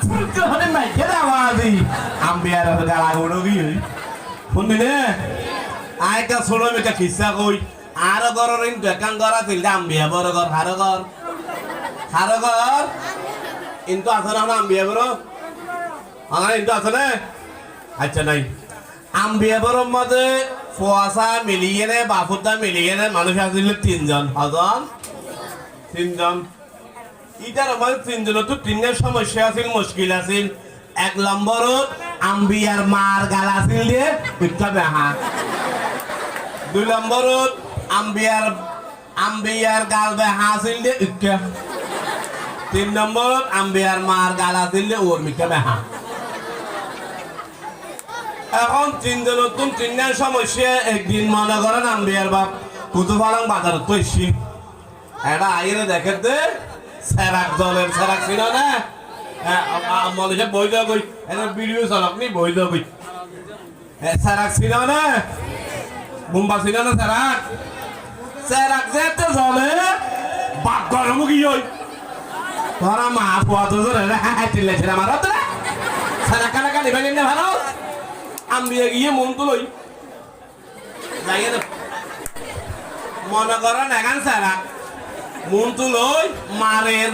ফুলকে হলে মাইকে আওয়াজি আম্বিয়ার গালা গোড়ো গিয়ে শুনবি নে আইটা ছোড়ো মেয়েটা খিসা কই আর গরর ইন দেখান গড়া তিলটা আম্বিয়া বড় গর হারো গর ইন্তু আছে না আম্বিয়া বড় আমার ইন্তু আছে না আচ্ছা নাই আম্বিয়া বড় মধ্যে ফুয়াশা মিলিয়ে নে বাফুদা মিলিয়ে নে মানুষ আসছিল তিনজন হজন তিনজন ইটার আমার তিনজনের তো তিনের সমস্যা আছিল মুশকিল আছিল এক নম্বরত আম্বিয়ার মার গাল আছিল দিয়ে পিঠা বেহা দুই নম্বরত আম্বিয়ার গাল বেহা আছিল দিয়ে ইকা তিন নম্বরত আম্বিয়ার মার গাল আছিল দিয়ে ওর মিঠা বেহা এখন তিনজনের তো তিনের সমস্যা একদিন মনে করেন আম্বিয়ার বাপ কুতুফালাং বাজারত তো এসছি এটা আইরে দেখে দে সেরাক জলের সেরাক ছিল না মনে বই দেওয়া বই এটা ভিডিও চালক নি বই দেওয়া বই সেরাক ছিল না বুম্বা ছিল না সেরাক যে তো জলে বাপ গরম কি ওই তোরা মা পোয়া তো চিল্লাই ছিল আমার সেরাক কানা কালি ভাই না ভালো আম্বিয়া গিয়ে মন তো লই যাই মনে করেন এখান সেরাক মন তো লই মারের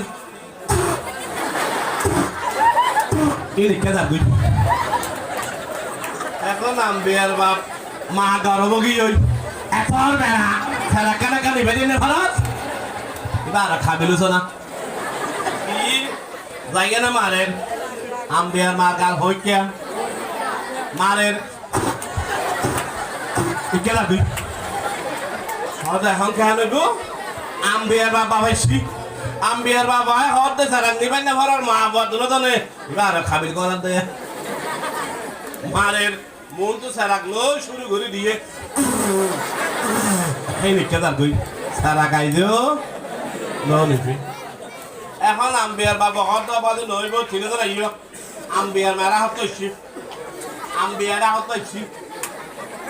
এখন আম্বিয়ার বাপ মা গরম কি ওই এখন বেড়া খেলা কেনা কালি বেরিয়ে ভারত এবার খাবিলুছ না কি জায়গা না মারের আম্বিয়ার মা গাল হইকিয়া মারের কেলা তুই হয়তো এখন কেন গো আম্বিয়ার বাবা হয়েছি আম্বিয়ার বাবা হতে সারাং নিবেন না ভরার মা বদল জানে এবার খাবির করার দে মারের মন তো সারাক লো শুরু করে দিয়ে এই নিকে দা তুই সারা গাইজো নো নিবি এখন আম্বিয়ার বাবা হতে বাজে নইব চিনে তো আইও আম্বিয়ার মারা হতেছি আম্বিয়ারা হতেছি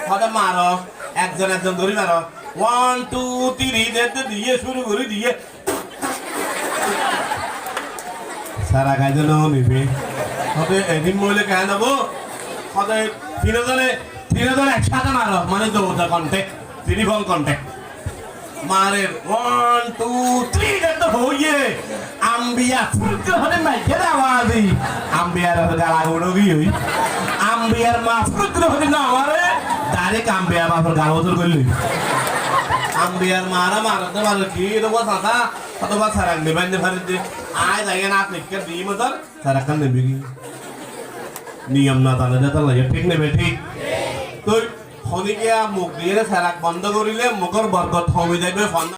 হতে মারো একজন ধরে মারো 1 2 3 যেতে দিয়ে শুরু করে দিয়ে সারা গাইজে নো নিবি হতে এদিন মইলে কেন নেবো হতে তিনজনে একসাথে মারো মানে দৌড়া কন্টেক্ট টেলিফোন কন্টেক্ট মারের 1 2 3 যেতে হইয়ে আম্বিয়া ফুলকে হলে মাইকে আওয়াজি আম্বিয়ার গালা গোড়ো গিয়ে আম্বিয়ার মা ফুলকে হলে না আমারে ডাইরেক্ট আম্বিয়া বাপের গাল বছর করলি আম্বিয়ার মারা মারাতে পারে কি দেবো সাদা অথবা সারাং নেবেন ভারে যে আয় যাইয়ে না আপনি কে দিই মতন সারাখান নেবে কি নিয়ম না জানে যেতে লাগে ঠিক নেবে ঠিক তো খনিকে মুখ দিয়ে সারাক বন্ধ করিলে মুখর বরকত হয়ে যাবে